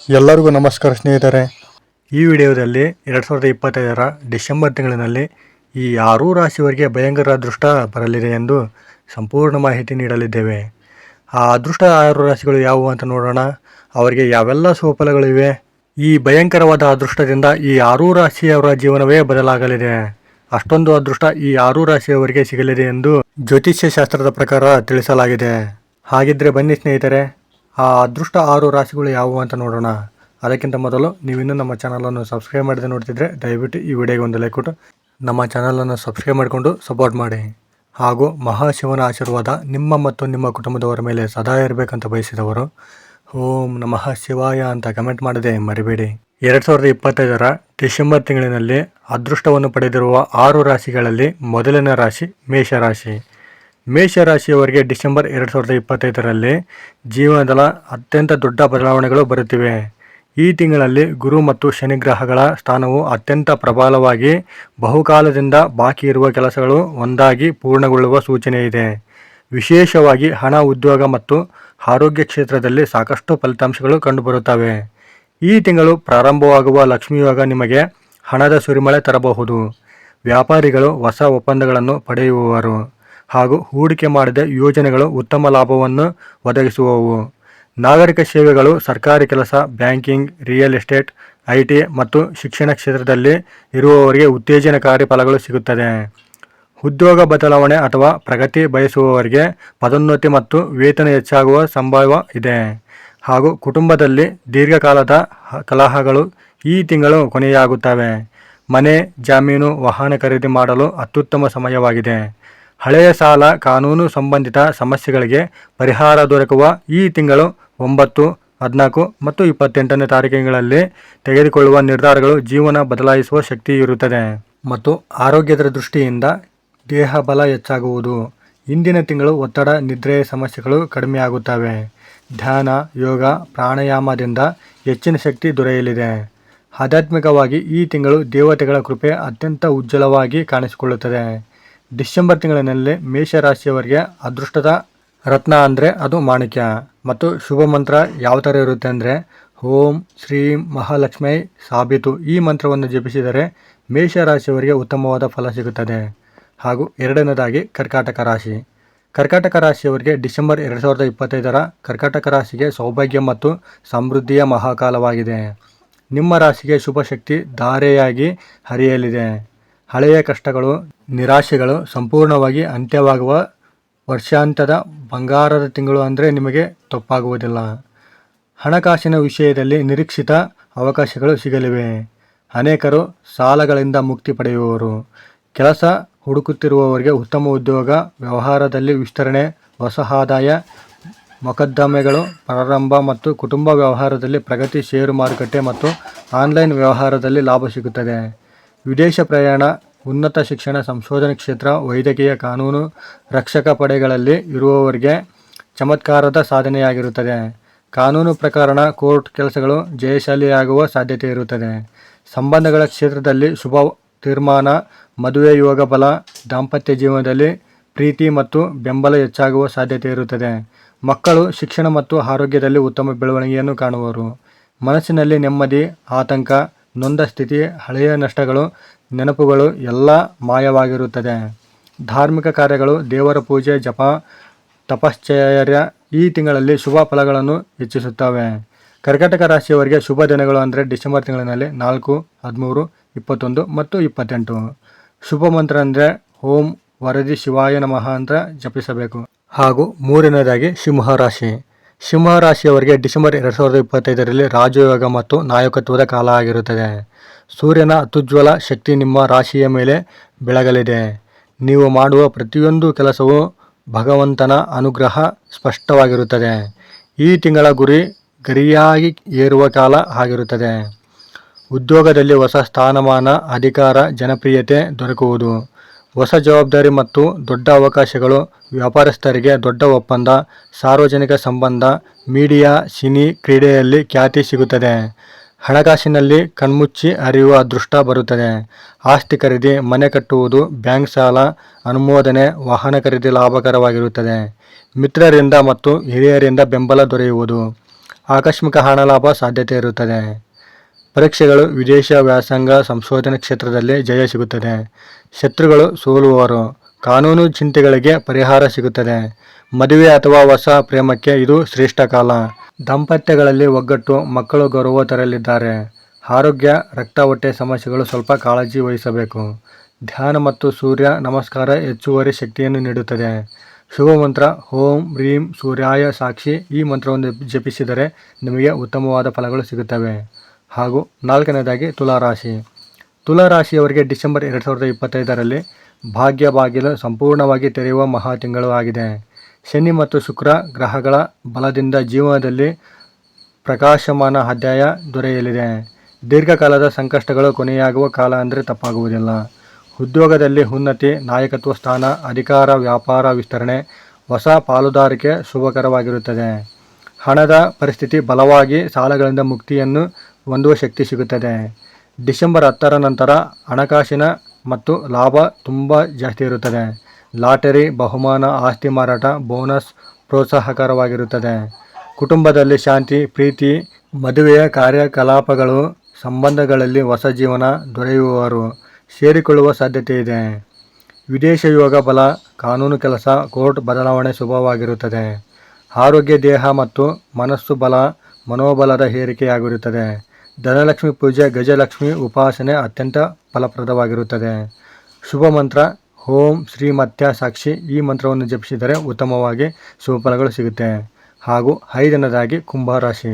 ಎಲ್ಲರಿಗೂ ನಮಸ್ಕಾರ ಸ್ನೇಹಿತರೆ. ಈ ವಿಡಿಯೋದಲ್ಲಿ 2025ರ ಡಿಸೆಂಬರ್ ತಿಂಗಳಿನಲ್ಲಿ ಈ 6 ರಾಶಿಯವರಿಗೆ ಭಯಂಕರ ಅದೃಷ್ಟ ಬರಲಿದೆ ಎಂದು ಸಂಪೂರ್ಣ ಮಾಹಿತಿ ನೀಡಲಿದ್ದೇವೆ. ಆ ಅದೃಷ್ಟ 6 ರಾಶಿಗಳು ಯಾವುವು ಅಂತ ನೋಡೋಣ. ಅವರಿಗೆ ಯಾವೆಲ್ಲ ಶುಭಫಲಗಳಿವೆ. ಈ ಭಯಂಕರವಾದ ಅದೃಷ್ಟದಿಂದ ಈ 6 ರಾಶಿಯವರ ಜೀವನವೇ ಬದಲಾಗಲಿದೆ. ಅಷ್ಟೊಂದು ಅದೃಷ್ಟ ಈ 6 ರಾಶಿಯವರಿಗೆ ಸಿಗಲಿದೆ ಎಂದು ಜ್ಯೋತಿಷ್ಯ ಶಾಸ್ತ್ರದ ಪ್ರಕಾರ ತಿಳಿಸಲಾಗಿದೆ. ಹಾಗಿದ್ರೆ ಬನ್ನಿ ಸ್ನೇಹಿತರೆ, ಆ ಅದೃಷ್ಟ 6 ರಾಶಿಗಳು ಯಾವುವು ಅಂತ ನೋಡೋಣ. ಅದಕ್ಕಿಂತ ಮೊದಲು ನೀವಿನ್ನೂ ನಮ್ಮ ಚಾನಲನ್ನು ಸಬ್ಸ್ಕ್ರೈಬ್ ಮಾಡದೆ ನೋಡ್ತಿದ್ರೆ ದಯವಿಟ್ಟು ಈ ವಿಡಿಯೋಗೆ ಒಂದು ಲೈಕ್ ಕೊಟ್ಟು ನಮ್ಮ ಚಾನಲನ್ನು ಸಬ್ಸ್ಕ್ರೈಬ್ ಮಾಡಿಕೊಂಡು ಸಪೋರ್ಟ್ ಮಾಡಿ. ಹಾಗೂ ಮಹಾಶಿವನ ಆಶೀರ್ವಾದ ನಿಮ್ಮ ಮತ್ತು ನಿಮ್ಮ ಕುಟುಂಬದವರ ಮೇಲೆ ಸದಾ ಇರಬೇಕಂತ ಬಯಸಿದವರು ಓಂ ನಮಃ ಶಿವಾಯ ಅಂತ ಕಮೆಂಟ್ ಮಾಡದೆ ಮರಿಬೇಡಿ. 2025ರ ಡಿಸೆಂಬರ್ ತಿಂಗಳಿನಲ್ಲಿ ಅದೃಷ್ಟವನ್ನು ಪಡೆದಿರುವ 6 ರಾಶಿಗಳಲ್ಲಿ ಮೊದಲನೇ ರಾಶಿ ಮೇಷರಾಶಿ. ಮೇಷರಾಶಿಯವರಿಗೆ ಡಿಸೆಂಬರ್ 2025ರಲ್ಲಿ ಜೀವನದ ಅತ್ಯಂತ ದೊಡ್ಡ ಬದಲಾವಣೆಗಳು ಬರುತ್ತಿವೆ. ಈ ತಿಂಗಳಲ್ಲಿ ಗುರು ಮತ್ತು ಶನಿ ಗ್ರಹಗಳ ಸ್ಥಾನವು ಅತ್ಯಂತ ಪ್ರಬಲವಾಗಿ ಬಹುಕಾಲದಿಂದ ಬಾಕಿ ಇರುವ ಕೆಲಸಗಳು ಒಂದಾಗಿ ಪೂರ್ಣಗೊಳ್ಳುವ ಸೂಚನೆ ಇದೆ. ವಿಶೇಷವಾಗಿ ಹಣ, ಉದ್ಯೋಗ ಮತ್ತು ಆರೋಗ್ಯ ಕ್ಷೇತ್ರದಲ್ಲಿ ಸಾಕಷ್ಟು ಫಲಿತಾಂಶಗಳು ಕಂಡುಬರುತ್ತವೆ. ಈ ತಿಂಗಳು ಪ್ರಾರಂಭವಾಗುವ ಲಕ್ಷ್ಮೀಯೋಗ ನಿಮಗೆ ಹಣದ ಸುರಿಮಳೆ ತರಬಹುದು. ವ್ಯಾಪಾರಿಗಳು ಹೊಸ ಒಪ್ಪಂದಗಳನ್ನು ಪಡೆಯುವವರು ಹಾಗೂ ಹೂಡಿಕೆ ಮಾಡಿದ ಯೋಜನೆಗಳು ಉತ್ತಮ ಲಾಭವನ್ನು ಒದಗಿಸುವವು. ನಾಗರಿಕ ಸೇವೆಗಳು, ಸರ್ಕಾರಿ ಕೆಲಸ, ಬ್ಯಾಂಕಿಂಗ್, ರಿಯಲ್ ಎಸ್ಟೇಟ್, IT ಮತ್ತು ಶಿಕ್ಷಣ ಕ್ಷೇತ್ರದಲ್ಲಿ ಇರುವವರಿಗೆ ಉತ್ತೇಜನಕಾರಿ ಫಲಗಳು ಸಿಗುತ್ತದೆ. ಉದ್ಯೋಗ ಬದಲಾವಣೆ ಅಥವಾ ಪ್ರಗತಿ ಬಯಸುವವರಿಗೆ ಪದೋನ್ನತಿ ಮತ್ತು ವೇತನ ಹೆಚ್ಚಾಗುವ ಸಂಭವ ಇದೆ. ಹಾಗೂ ಕುಟುಂಬದಲ್ಲಿ ದೀರ್ಘಕಾಲದ ಕಲಹಗಳು ಈ ತಿಂಗಳು ಕೊನೆಯಾಗುತ್ತವೆ. ಮನೆ, ಜಮೀನು, ವಾಹನ ಖರೀದಿ ಮಾಡಲು ಅತ್ಯುತ್ತಮ ಸಮಯವಾಗಿದೆ. ಹಳೆಯ ಸಾಲ, ಕಾನೂನು ಸಂಬಂಧಿತ ಸಮಸ್ಯೆಗಳಿಗೆ ಪರಿಹಾರ ದೊರಕುವ ಈ ತಿಂಗಳು 9, 14 ಮತ್ತು 28ನೇ ತಾರೀಕುಗಳಲ್ಲಿ ತೆಗೆದುಕೊಳ್ಳುವ ನಿರ್ಧಾರಗಳು ಜೀವನ ಬದಲಾಯಿಸುವ ಶಕ್ತಿ ಇರುತ್ತದೆ. ಮತ್ತು ಆರೋಗ್ಯದ ದೃಷ್ಟಿಯಿಂದ ದೇಹ ಬಲ ಹೆಚ್ಚಾಗುವುದು. ಇಂದಿನ ತಿಂಗಳು ಒತ್ತಡ, ನಿದ್ರೆಯ ಸಮಸ್ಯೆಗಳು ಕಡಿಮೆಯಾಗುತ್ತವೆ. ಧ್ಯಾನ, ಯೋಗ, ಪ್ರಾಣಾಯಾಮದಿಂದ ಹೆಚ್ಚಿನ ಶಕ್ತಿ ದೊರೆಯಲಿದೆ. ಆಧ್ಯಾತ್ಮಿಕವಾಗಿ ಈ ತಿಂಗಳು ದೇವತೆಗಳ ಕೃಪೆ ಅತ್ಯಂತ ಉಜ್ವಲವಾಗಿ ಕಾಣಿಸಿಕೊಳ್ಳುತ್ತದೆ. ಡಿಸೆಂಬರ್ ತಿಂಗಳಿನಲ್ಲಿ ಮೇಷರಾಶಿಯವರಿಗೆ ಅದೃಷ್ಟದ ರತ್ನ ಅಂದರೆ ಅದು ಮಾಣಿಕ್ಯ. ಮತ್ತು ಶುಭ ಮಂತ್ರ ಯಾವ ಥರ ಇರುತ್ತೆ ಅಂದರೆ ಓಂ ಶ್ರೀಂ ಮಹಾಲಕ್ಷ್ಮೈ ಸಾಬೀತು ಈ ಮಂತ್ರವನ್ನು ಜಪಿಸಿದರೆ ಮೇಷರಾಶಿಯವರಿಗೆ ಉತ್ತಮವಾದ ಫಲ ಸಿಗುತ್ತದೆ. ಹಾಗೂ ಎರಡನೇದಾಗಿ ಕರ್ಕಾಟಕ ರಾಶಿ. ಕರ್ಕಾಟಕ ರಾಶಿಯವರಿಗೆ ಡಿಸೆಂಬರ್ 2025ರ ಕರ್ಕಾಟಕ ರಾಶಿಗೆ ಸೌಭಾಗ್ಯ ಮತ್ತು ಸಮೃದ್ಧಿಯ ಮಹಾಕಾಲವಾಗಿದೆ. ನಿಮ್ಮ ರಾಶಿಗೆ ಶುಭ ಶಕ್ತಿ ಧಾರೆಯಾಗಿ ಹರಿಯಲಿದೆ. ಹಳೆಯ ಕಷ್ಟಗಳು, ನಿರಾಶೆಗಳು ಸಂಪೂರ್ಣವಾಗಿ ಅಂತ್ಯವಾಗುವ ವರ್ಷಾಂತ್ಯದ ಬಂಗಾರದ ತಿಂಗಳು ಅಂದರೆ ನಿಮಗೆ ತಪ್ಪಾಗುವುದಿಲ್ಲ. ಹಣಕಾಸಿನ ವಿಷಯದಲ್ಲಿ ನಿರೀಕ್ಷಿತ ಅವಕಾಶಗಳು ಸಿಗಲಿವೆ. ಅನೇಕರು ಸಾಲಗಳಿಂದ ಮುಕ್ತಿ ಪಡೆಯುವವರು. ಕೆಲಸ ಹುಡುಕುತ್ತಿರುವವರಿಗೆ ಉತ್ತಮ ಉದ್ಯೋಗ, ವ್ಯವಹಾರದಲ್ಲಿ ವಿಸ್ತರಣೆ, ಹೊಸ ಆದಾಯ, ಮೊಕದ್ದಮೆಗಳು ಪ್ರಾರಂಭ ಮತ್ತು ಕುಟುಂಬ ವ್ಯವಹಾರದಲ್ಲಿ ಪ್ರಗತಿ, ಷೇರು ಮಾರುಕಟ್ಟೆ ಮತ್ತು ಆನ್ಲೈನ್ ವ್ಯವಹಾರದಲ್ಲಿ ಲಾಭ ಸಿಗುತ್ತದೆ. ವಿದೇಶ ಪ್ರಯಾಣ, ಉನ್ನತ ಶಿಕ್ಷಣ, ಸಂಶೋಧನೆ ಕ್ಷೇತ್ರ, ವೈದ್ಯಕೀಯ, ಕಾನೂನು, ರಕ್ಷಕ ಪಡೆಗಳಲ್ಲಿ ಇರುವವರಿಗೆ ಚಮತ್ಕಾರದ ಸಾಧನೆಯಾಗಿರುತ್ತದೆ. ಕಾನೂನು ಪ್ರಕರಣ, ಕೋರ್ಟ್ ಕೆಲಸಗಳು ಜಯಶಾಲಿಯಾಗುವ ಸಾಧ್ಯತೆ ಇರುತ್ತದೆ. ಸಂಬಂಧಗಳ ಕ್ಷೇತ್ರದಲ್ಲಿ ಶುಭ ತೀರ್ಮಾನ, ಮದುವೆ ಯೋಗ ಬಲ, ದಾಂಪತ್ಯ ಜೀವನದಲ್ಲಿ ಪ್ರೀತಿ ಮತ್ತು ಬೆಂಬಲ ಹೆಚ್ಚಾಗುವ ಸಾಧ್ಯತೆ ಇರುತ್ತದೆ. ಮಕ್ಕಳು ಶಿಕ್ಷಣ ಮತ್ತು ಆರೋಗ್ಯದಲ್ಲಿ ಉತ್ತಮ ಬೆಳವಣಿಗೆಯನ್ನು ಕಾಣುವರು. ಮನಸ್ಸಿನಲ್ಲಿ ನೆಮ್ಮದಿ, ಆತಂಕ, ನೊಂದ ಸ್ಥಿತಿ, ಹಳೆಯ ನಷ್ಟಗಳು, ನೆನಪುಗಳು ಎಲ್ಲ ಮಾಯವಾಗಿರುತ್ತದೆ. ಧಾರ್ಮಿಕ ಕಾರ್ಯಗಳು, ದೇವರ ಪೂಜೆ, ಜಪ, ತಪಶ್ಚರ್ಯ ಈ ತಿಂಗಳಲ್ಲಿ ಶುಭ ಫಲಗಳನ್ನು ಹೆಚ್ಚಿಸುತ್ತವೆ. ಕರ್ಕಾಟಕ ರಾಶಿಯವರಿಗೆ ಶುಭ ದಿನಗಳು ಅಂದರೆ ಡಿಸೆಂಬರ್ ತಿಂಗಳಿನಲ್ಲಿ 4, 13, 21 ಮತ್ತು 28. ಶುಭ ಮಂತ್ರ ಅಂದರೆ ಓಂ ವರದಿ ಶಿವಾಯ ನಮಃ ಅಂತ ಜಪಿಸಬೇಕು. ಹಾಗೂ ಮೂರನೇದಾಗಿ ಸಿಂಹರಾಶಿ. ಸಿಂಹರಾಶಿಯವರಿಗೆ ಡಿಸೆಂಬರ್ 2025ರಲ್ಲಿ ರಾಜಯೋಗ ಮತ್ತು ನಾಯಕತ್ವದ ಕಾಲ ಆಗಿರುತ್ತದೆ. ಸೂರ್ಯನ ಅತ್ಯುಜ್ವಲ ಶಕ್ತಿ ನಿಮ್ಮ ರಾಶಿಯ ಮೇಲೆ ಬೆಳಗಲಿದೆ. ನೀವು ಮಾಡುವ ಪ್ರತಿಯೊಂದು ಕೆಲಸವೂ ಭಗವಂತನ ಅನುಗ್ರಹ ಸ್ಪಷ್ಟವಾಗಿರುತ್ತದೆ. ಈ ತಿಂಗಳ ಗುರಿ ಗರಿಯಾಗಿ ಏರುವ ಕಾಲ ಆಗಿರುತ್ತದೆ. ಉದ್ಯೋಗದಲ್ಲಿ ಹೊಸ ಸ್ಥಾನಮಾನ, ಅಧಿಕಾರ, ಜನಪ್ರಿಯತೆ ದೊರಕುವುದು. ಹೊಸ ಜವಾಬ್ದಾರಿ ಮತ್ತು ದೊಡ್ಡ ಅವಕಾಶಗಳು. ವ್ಯಾಪಾರಸ್ಥರಿಗೆ ದೊಡ್ಡ ಒಪ್ಪಂದ, ಸಾರ್ವಜನಿಕ ಸಂಬಂಧ, ಮೀಡಿಯಾ, ಸಿನಿ, ಕ್ರೀಡೆಯಲ್ಲಿ ಖ್ಯಾತಿ ಸಿಗುತ್ತದೆ. ಹಣಕಾಸಿನಲ್ಲಿ ಕಣ್ಮುಚ್ಚಿ ಹರಿಯುವ ಅದೃಷ್ಟ ಬರುತ್ತದೆ. ಆಸ್ತಿ ಖರೀದಿ, ಮನೆ ಕಟ್ಟುವುದು, ಬ್ಯಾಂಕ್ ಸಾಲ, ಅನುಮೋದನೆ, ವಾಹನ ಖರೀದಿ ಲಾಭಕರವಾಗಿರುತ್ತದೆ. ಮಿತ್ರರಿಂದ ಮತ್ತು ಹಿರಿಯರಿಂದ ಬೆಂಬಲ ದೊರೆಯುವುದು. ಆಕಸ್ಮಿಕ ಹಣ ಲಾಭ ಸಾಧ್ಯತೆ ಇರುತ್ತದೆ. ಪರೀಕ್ಷೆಗಳು, ವಿದೇಶ ವ್ಯಾಸಂಗ, ಸಂಶೋಧನೆ ಕ್ಷೇತ್ರದಲ್ಲಿ ಜಯ ಸಿಗುತ್ತದೆ. ಶತ್ರುಗಳು ಸೋಲುವರು. ಕಾನೂನು ಚಿಂತೆಗಳಿಗೆ ಪರಿಹಾರ ಸಿಗುತ್ತದೆ. ಮದುವೆ ಅಥವಾ ಹೊಸ ಪ್ರೇಮಕ್ಕೆ ಇದು ಶ್ರೇಷ್ಠ ಕಾಲ. ದಾಂಪತ್ಯಗಳಲ್ಲಿ ಒಗ್ಗಟ್ಟು, ಮಕ್ಕಳು ಗೌರವ ತರಲಿದ್ದಾರೆ. ಆರೋಗ್ಯ, ರಕ್ತ ಹೊಟ್ಟೆ ಸಮಸ್ಯೆಗಳು ಸ್ವಲ್ಪ ಕಾಳಜಿ ವಹಿಸಬೇಕು. ಧ್ಯಾನ ಮತ್ತು ಸೂರ್ಯ ನಮಸ್ಕಾರ ಹೆಚ್ಚುವರಿ ಶಕ್ತಿಯನ್ನು ನೀಡುತ್ತದೆ. ಶುಭ ಮಂತ್ರ ಓಂ ಹ್ರೀಂ ಸೂರ್ಯಾಯ ಸಾಕ್ಷಿ. ಈ ಮಂತ್ರವನ್ನು ಜಪಿಸಿದರೆ ನಿಮಗೆ ಉತ್ತಮವಾದ ಫಲಗಳು ಸಿಗುತ್ತವೆ. ಹಾಗೂ 4ನೇದಾಗಿ ತುಲಾರಾಶಿ. ತುಲಾರಾಶಿಯವರಿಗೆ ಡಿಸೆಂಬರ್ 2025ರಲ್ಲಿ ಭಾಗ್ಯ ಬಾಗಿಲು ಸಂಪೂರ್ಣವಾಗಿ ತೆರೆಯುವ ಮಹಾ ತಿಂಗಳು ಆಗಿದೆ. ಶನಿ ಮತ್ತು ಶುಕ್ರ ಗ್ರಹಗಳ ಬಲದಿಂದ ಜೀವನದಲ್ಲಿ ಪ್ರಕಾಶಮಾನ ಅಧ್ಯಾಯ ದೊರೆಯಲಿದೆ. ದೀರ್ಘಕಾಲದ ಸಂಕಷ್ಟಗಳು ಕೊನೆಯಾಗುವ ಕಾಲ ಅಂದರೆ ತಪ್ಪಾಗುವುದಿಲ್ಲ. ಉದ್ಯೋಗದಲ್ಲಿ ಉನ್ನತಿ, ನಾಯಕತ್ವ ಸ್ಥಾನ, ಅಧಿಕಾರ, ವ್ಯಾಪಾರ ವಿಸ್ತರಣೆ, ಹೊಸ ಪಾಲುದಾರಿಕೆ ಶುಭಕರವಾಗಿರುತ್ತದೆ. ಹಣದ ಪರಿಸ್ಥಿತಿ ಬಲವಾಗಿ ಸಾಲಗಳಿಂದ ಮುಕ್ತಿಯನ್ನು ಹೊಂದುವ ಶಕ್ತಿ ಸಿಗುತ್ತದೆ. ಡಿಸೆಂಬರ್ 10ರ ನಂತರ ಹಣಕಾಸಿನ ಮತ್ತು ಲಾಭ ತುಂಬ ಜಾಸ್ತಿ ಇರುತ್ತದೆ. ಲಾಟರಿ, ಬಹುಮಾನ, ಆಸ್ತಿ ಮಾರಾಟ, ಬೋನಸ್ ಪ್ರೋತ್ಸಾಹಕರವಾಗಿರುತ್ತದೆ. ಕುಟುಂಬದಲ್ಲಿ ಶಾಂತಿ, ಪ್ರೀತಿ, ಮದುವೆಯ ಕಾರ್ಯಕಲಾಪಗಳು, ಸಂಬಂಧಗಳಲ್ಲಿ ಹೊಸ ಜೀವನ ದೊರೆಯುವವರು ಸೇರಿಕೊಳ್ಳುವ ಸಾಧ್ಯತೆ ಇದೆ. ವಿದೇಶ ಯೋಗ ಬಲ, ಕಾನೂನು ಕೆಲಸ, ಕೋರ್ಟ್ ಬದಲಾವಣೆ ಶುಭವಾಗಿರುತ್ತದೆ. ಆರೋಗ್ಯ, ದೇಹ ಮತ್ತು ಮನಸ್ಸು ಬಲ, ಮನೋಬಲದ ಏರಿಕೆಯಾಗಿರುತ್ತದೆ. ಧನಲಕ್ಷ್ಮಿ ಪೂಜೆ, ಗಜಲಕ್ಷ್ಮಿ ಉಪಾಸನೆ ಅತ್ಯಂತ ಫಲಪ್ರದವಾಗಿರುತ್ತದೆ. ಶುಭ ಮಂತ್ರ ಓಂ ಶ್ರೀಮತ್ಯ ಸಾಕ್ಷಿ. ಈ ಮಂತ್ರವನ್ನು ಜಪಿಸಿದರೆ ಉತ್ತಮವಾಗಿ ಶುಭ ಫಲಗಳು ಸಿಗುತ್ತೆ. ಹಾಗೂ 5ನೇದಾಗಿ ಕುಂಭರಾಶಿ.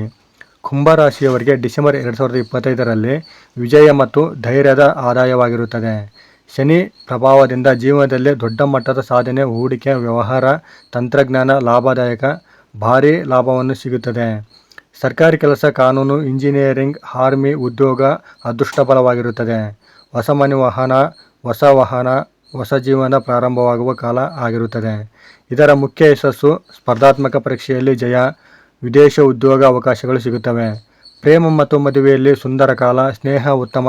ಕುಂಭರಾಶಿಯವರಿಗೆ ಡಿಸೆಂಬರ್ 2025ರಲ್ಲಿ ವಿಜಯ ಮತ್ತು ಧೈರ್ಯದ ಆದಾಯವಾಗಿರುತ್ತದೆ. ಶನಿ ಪ್ರಭಾವದಿಂದ ಜೀವನದಲ್ಲಿ ದೊಡ್ಡ ಮಟ್ಟದ ಸಾಧನೆ, ಹೂಡಿಕೆ, ವ್ಯವಹಾರ, ತಂತ್ರಜ್ಞಾನ ಲಾಭದಾಯಕ, ಭಾರೀ ಲಾಭವನ್ನು ಸಿಗುತ್ತದೆ. ಸರ್ಕಾರಿ ಕೆಲಸ, ಕಾನೂನು, ಇಂಜಿನಿಯರಿಂಗ್, ಆರ್ಮಿ ಉದ್ಯೋಗ ಅದೃಷ್ಟಫಲವಾಗಿರುತ್ತದೆ. ಹೊಸ ಮನೆ, ವಾಹನ, ಹೊಸ ಜೀವನ ಪ್ರಾರಂಭವಾಗುವ ಕಾಲ ಆಗಿರುತ್ತದೆ. ಇದರ ಮುಖ್ಯ ಯಶಸ್ಸು, ಸ್ಪರ್ಧಾತ್ಮಕ ಪರೀಕ್ಷೆಯಲ್ಲಿ ಜಯ, ವಿದೇಶ ಉದ್ಯೋಗ ಅವಕಾಶಗಳು ಸಿಗುತ್ತವೆ. ಪ್ರೇಮ ಮತ್ತು ಮದುವೆಯಲ್ಲಿ ಸುಂದರ ಕಾಲ, ಸ್ನೇಹ ಉತ್ತಮ,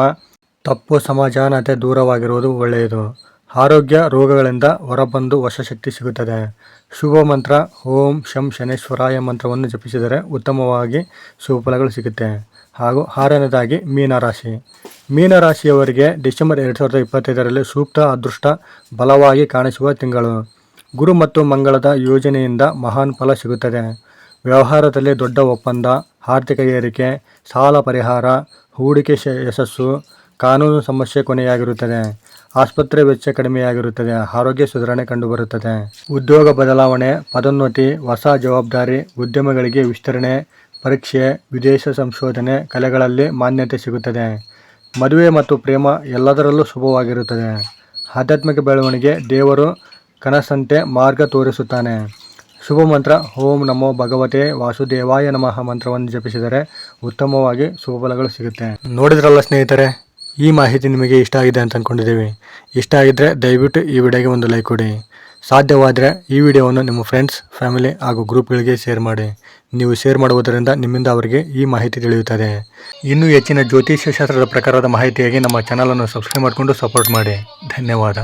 ತಪ್ಪು ಸಮಾಧಾನತೆ ದೂರವಾಗಿರುವುದು ಒಳ್ಳೆಯದು. ಆರೋಗ್ಯ, ರೋಗಗಳಿಂದ ಹೊರಬಂದು ಹೊಸ ಶಕ್ತಿ ಸಿಗುತ್ತದೆ. ಶುಭ ಮಂತ್ರ ಓಂ ಶಂ ಶನೇಶ್ವರಾಯ ಮಂತ್ರವನ್ನು ಜಪಿಸಿದರೆ ಉತ್ತಮವಾಗಿ ಶುಭ ಫಲಗಳು ಸಿಗುತ್ತೆ. ಹಾಗೂ 6ನೇದಾಗಿ ಮೀನರಾಶಿ. ಮೀನರಾಶಿಯವರಿಗೆ ಡಿಸೆಂಬರ್ 2025ರಲ್ಲಿ ಸೂಕ್ತ ಅದೃಷ್ಟ ಬಲವಾಗಿ ಕಾಣಿಸುವ ತಿಂಗಳು. ಗುರು ಮತ್ತು ಮಂಗಳದ ಯೋಜನೆಯಿಂದ ಮಹಾನ್ ಫಲ ಸಿಗುತ್ತದೆ. ವ್ಯವಹಾರದಲ್ಲಿ ದೊಡ್ಡ ಒಪ್ಪಂದ, ಆರ್ಥಿಕ ಏರಿಕೆ, ಸಾಲ ಪರಿಹಾರ, ಹೂಡಿಕೆ ಯಶಸ್ಸು, ಕಾನೂನು ಸಮಸ್ಯೆ ಕೊನೆಯಾಗಿರುತ್ತದೆ. ಆಸ್ಪತ್ರೆ ವೆಚ್ಚ ಕಡಿಮೆಯಾಗಿರುತ್ತದೆ. ಆರೋಗ್ಯ ಸುಧಾರಣೆ ಕಂಡುಬರುತ್ತದೆ. ಉದ್ಯೋಗ ಬದಲಾವಣೆ, ಪದೋನ್ನತಿ, ಹೊಸ ಜವಾಬ್ದಾರಿ, ಉದ್ಯಮಗಳಿಗೆ ವಿಸ್ತರಣೆ, ಪರೀಕ್ಷೆ, ವಿದೇಶ ಸಂಶೋಧನೆ, ಕಲೆಗಳಲ್ಲಿ ಮಾನ್ಯತೆ ಸಿಗುತ್ತದೆ. ಮದುವೆ ಮತ್ತು ಪ್ರೇಮ ಎಲ್ಲದರಲ್ಲೂ ಶುಭವಾಗಿರುತ್ತದೆ. ಆಧ್ಯಾತ್ಮಿಕ ಬೆಳವಣಿಗೆ, ದೇವರು ಕನಸಂತೆ ಮಾರ್ಗ ತೋರಿಸುತ್ತಾನೆ. ಶುಭ ಮಂತ್ರ ಓಂ ನಮೋ ಭಗವತೆ ವಾಸುದೇವಾಯ ನಮಃ ಮಂತ್ರವನ್ನು ಜಪಿಸಿದರೆ ಉತ್ತಮವಾಗಿ ಶುಭ ಫಲಗಳು ಸಿಗುತ್ತೆ. ನೋಡಿದ್ರಲ್ಲ ಸ್ನೇಹಿತರೆ, ಈ ಮಾಹಿತಿ ನಿಮಗೆ ಇಷ್ಟ ಆಗಿದೆ ಅಂತ ಅಂದ್ಕೊಂಡಿದ್ದೀವಿ. ಇಷ್ಟ ಆಗಿದ್ದರೆ ದಯವಿಟ್ಟು ಈ ವಿಡಿಯೋಗೆ ಒಂದು ಲೈಕ್ ಕೊಡಿ. ಸಾಧ್ಯವಾದರೆ ಈ ವಿಡಿಯೋವನ್ನು ನಿಮ್ಮ ಫ್ರೆಂಡ್ಸ್, ಫ್ಯಾಮಿಲಿ ಹಾಗೂ ಗ್ರೂಪ್ಗಳಿಗೆ ಶೇರ್ ಮಾಡಿ. ನೀವು ಶೇರ್ ಮಾಡುವುದರಿಂದ ನಿಮ್ಮಿಂದ ಅವರಿಗೆ ಈ ಮಾಹಿತಿ ತಿಳಿಯುತ್ತದೆ. ಇನ್ನೂ ಹೆಚ್ಚಿನ ಜ್ಯೋತಿಷ್ಯ ಶಾಸ್ತ್ರದ ಪ್ರಕಾರದ ಮಾಹಿತಿಯಾಗಿ ನಮ್ಮ ಚಾನಲನ್ನು ಸಬ್ಸ್ಕ್ರೈಬ್ ಮಾಡಿಕೊಂಡು ಸಪೋರ್ಟ್ ಮಾಡಿ. ಧನ್ಯವಾದ.